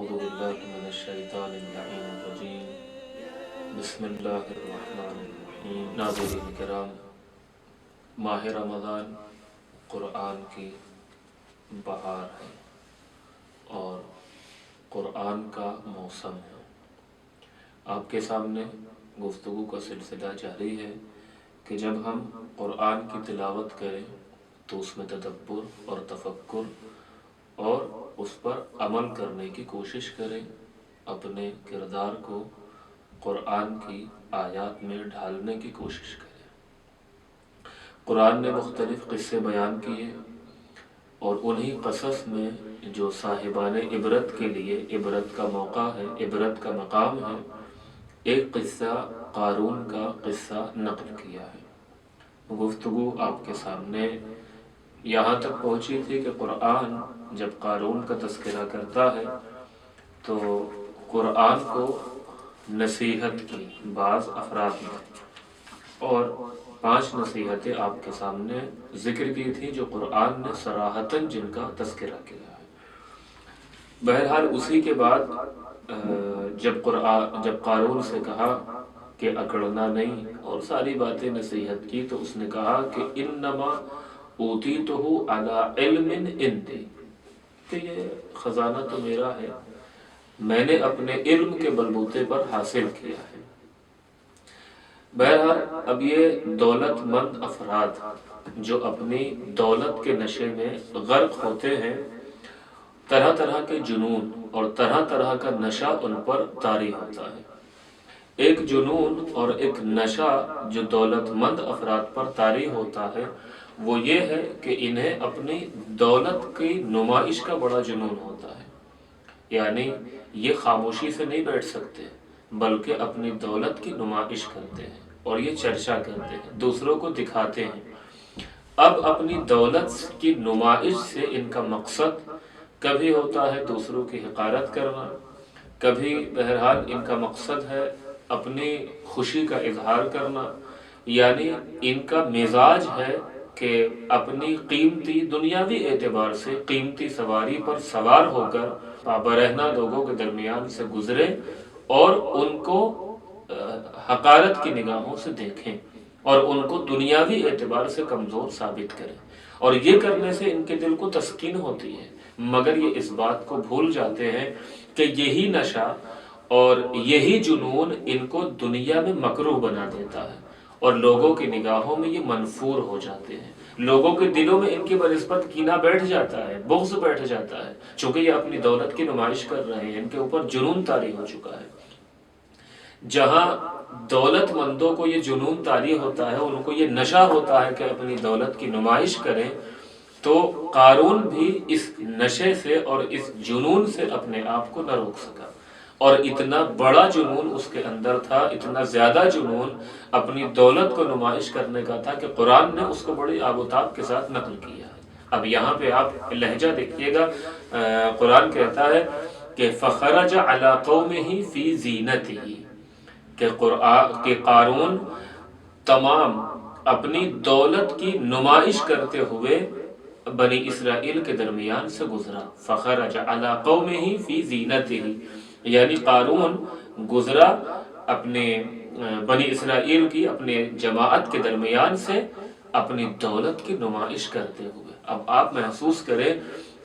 أعوذ بالله من الشيطان اللعين الرجيم بسم اللہ الرحمن الرحیم۔ ناظرین کرام، ماہ رمضان قرآن کی بہار ہے اور قرآن کا موسم ہے۔ آپ کے سامنے گفتگو کا سلسلہ جاری ہے کہ جب ہم قرآن کی تلاوت کریں تو اس میں تدبر اور تفکر اور اس پر عمل کرنے کی کوشش کریں، اپنے کردار کو قرآن کی آیات میں ڈھالنے کی کوشش کریں۔ قرآن نے مختلف قصے بیان کیے اور انہی قصص میں جو صاحبان عبرت کے لیے عبرت کا موقع ہے، عبرت کا مقام ہے، ایک قصہ قارون کا قصہ نقل کیا ہے۔ گفتگو آپ کے سامنے یہاں تک پہنچی تھی کہ قرآن جب قارون کا تذکرہ کرتا ہے تو قرآن کو نصیحت کی بعض افراد نے، اور 5 نصیحتیں آپ کے سامنے ذکر کی تھی جو قرآن نے صراحتاً جن کا تذکرہ کیا ہے۔ بہرحال اسی کے بعد جب قارون سے کہا کہ اکڑنا نہیں اور ساری باتیں نصیحت کی، تو اس نے کہا کہ انما اوتیتہ علی علم عندی، کہ یہ خزانہ تو میرا ہے، میں نے اپنے علم کے بلبوتے پر حاصل کیا ہے۔ بہرحال اب یہ دولت مند افراد جو اپنی دولت کے نشے میں غرق ہوتے ہیں، طرح طرح کے جنون اور طرح طرح کا نشہ ان پر طاری ہوتا ہے۔ ایک جنون اور ایک نشہ جو دولت مند افراد پر طاری ہوتا ہے وہ یہ ہے کہ انہیں اپنی دولت کی نمائش کا بڑا جنون ہوتا ہے، یعنی یہ خاموشی سے نہیں بیٹھ سکتے بلکہ اپنی دولت کی نمائش کرتے ہیں اور یہ چرچا کرتے ہیں، دوسروں کو دکھاتے ہیں۔ اب اپنی دولت کی نمائش سے ان کا مقصد کبھی ہوتا ہے دوسروں کی حقارت کرنا، کبھی بہرحال ان کا مقصد ہے اپنی خوشی کا اظہار کرنا، یعنی ان کا مزاج ہے کہ اپنی قیمتی دنیاوی اعتبار سے قیمتی سواری پر سوار ہو کر برہنہ لوگوں کے درمیان سے گزرے اور ان کو حقارت کی نگاہوں سے دیکھیں اور ان کو دنیاوی اعتبار سے کمزور ثابت کریں، اور یہ کرنے سے ان کے دل کو تسکین ہوتی ہے، مگر یہ اس بات کو بھول جاتے ہیں کہ یہی نشہ اور یہی جنون ان کو دنیا میں مکروہ بنا دیتا ہے اور لوگوں کی نگاہوں میں یہ منفور ہو جاتے ہیں، لوگوں کے دلوں میں ان کی بنسبت کینہ بیٹھ جاتا ہے، بغض بیٹھ جاتا ہے، چونکہ یہ اپنی دولت کی نمائش کر رہے ہیں، ان کے اوپر جنون طاری ہو چکا ہے۔ جہاں دولت مندوں کو یہ جنون طاری ہوتا ہے، ان کو یہ نشہ ہوتا ہے کہ اپنی دولت کی نمائش کریں، تو قارون بھی اس نشے سے اور اس جنون سے اپنے آپ کو نہ روک سکا، اور اتنا بڑا جنون اس کے اندر تھا، اتنا زیادہ جنون اپنی دولت کو نمائش کرنے کا تھا کہ قرآن نے اس کو بڑی آب و تاب کے ساتھ نقل کیا ہے۔ اب یہاں پہ آپ لہجہ دیکھیے گا، قرآن کہتا ہے کہ فخرج علی قومہ فی زینتہ، کہ قارون تمام اپنی دولت کی نمائش کرتے ہوئے بنی اسرائیل کے درمیان سے گزرا۔ فخرج علی قومہ فی زینتہ، یعنی قارون گزرا اپنے بنی اسرائیل کی اپنے جماعت کے درمیان سے اپنی دولت کی نمائش کرتے ہوئے۔ اب آپ محسوس کریں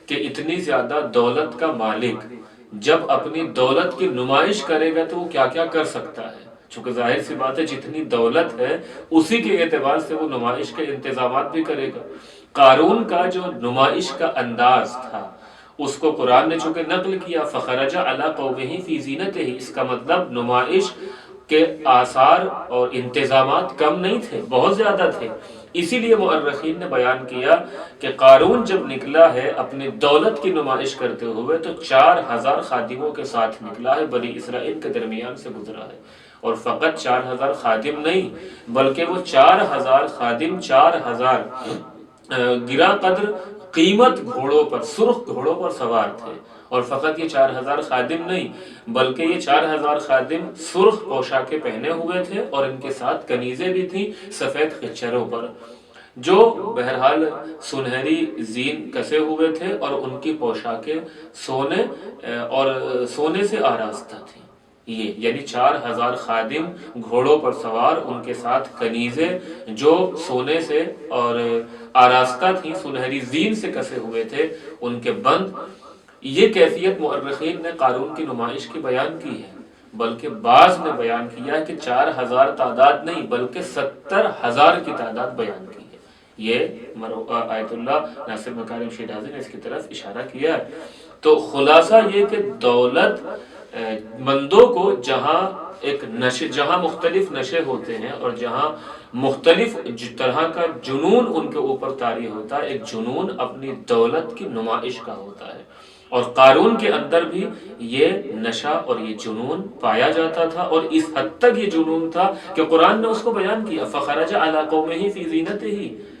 کہ اتنی زیادہ دولت کا مالک جب اپنی دولت کی نمائش کرے گا تو وہ کیا کیا کر سکتا ہے، چونکہ ظاہر سی بات ہے جتنی دولت ہے اسی کے اعتبار سے وہ نمائش کے انتظامات بھی کرے گا۔ قارون کا جو نمائش کا انداز تھا اس کو قرآن نے چونکہ نقل کیا، فخرج علی قومہ فی زینتہ، اس کا مطلب نمائش کے آثار اور انتظامات کم نہیں تھے، بہت زیادہ تھے۔ اسی لیے مؤرخین نے بیان کیا کہ قارون جب نکلا ہے اپنی دولت کی نمائش کرتے ہوئے تو 4000 خادموں کے ساتھ نکلا ہے، بنی اسرائیل کے درمیان سے گزرا ہے، اور فقط 4000 خادم نہیں بلکہ وہ 4000 خادم 4000 گرا قدر قیمت گھوڑوں پر، سرخ گھوڑوں پر سوار تھے، اور فقط یہ 4000 خادم نہیں بلکہ یہ 4000 خادم سرخ پوشاکیں پہنے ہوئے تھے اور ان کے ساتھ کنیزیں بھی تھیں سفید خچروں پر۔ جو بہرحال سنہری زین کسے ہوئے تھے اور ان کی پوشاکیں سونے اور سونے سے آراستہ تھیں. یہ یعنی 4000 خادم گھوڑوں پر سوار، ان کے ساتھ کنیزیں جو سونے سے اور آراستہ تھیں، سنہری زین سے کسے ہوئے تھے، ان کے بند. یہ کیفیت مورخین نے قارون کی نمائش کی بیان کی ہے، بلکہ بعض نے بیان کیا کہ 4000 تعداد نہیں بلکہ 70,000 کی تعداد بیان کی ہے. یہ آیت اللہ ناصر مکارم شیرازی نے اس کی طرف اشارہ کیا ہے. تو خلاصہ یہ کہ دولت مندوں کو جہاں مختلف نشے ہوتے ہیں اور جہاں مختلف طرح کا جنون ان کے اوپر طاری ہوتا ہے، ایک جنون اپنی دولت کی نمائش کا ہوتا ہے. اور قارون کے اندر بھی یہ نشہ اور یہ جنون پایا جاتا تھا، اور اس حد تک یہ جنون تھا کہ قرآن نے اس کو بیان کیا فخرج علی قومہ فی زینتہ،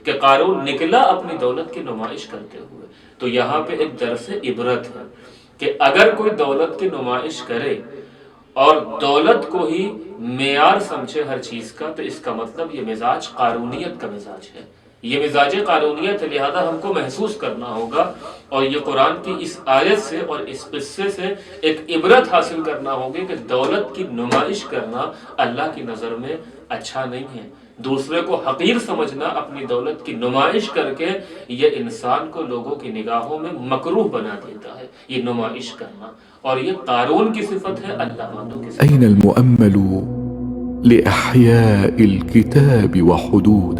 کہ قارون نکلا اپنی دولت کی نمائش کرتے ہوئے. تو یہاں پہ ایک درس عبرت ہے کہ اگر کوئی دولت کی نمائش کرے اور دولت کو ہی معیار سمجھے ہر چیز کا، تو اس کا مطلب یہ مزاج قارونیت کا مزاج ہے، یہ مزاج قارونیت ہے. لہذا ہم کو محسوس کرنا ہوگا اور یہ قرآن کی اس آیت سے اور اس قصے سے ایک عبرت حاصل کرنا ہوگی کہ دولت کی نمائش کرنا اللہ کی نظر میں اچھا نہیں ہے. دوسرے کو حقیر سمجھنا اپنی دولت کی نمائش کر کے، یہ انسان کو لوگوں کی نگاہوں میں مکروہ بنا دیتا ہے یہ نمائش کرنا، اور یہ قارون کی صفت ہے، اللہ والوں کی صفت. أين المؤمل لإحياء الكتاب وحدوده؟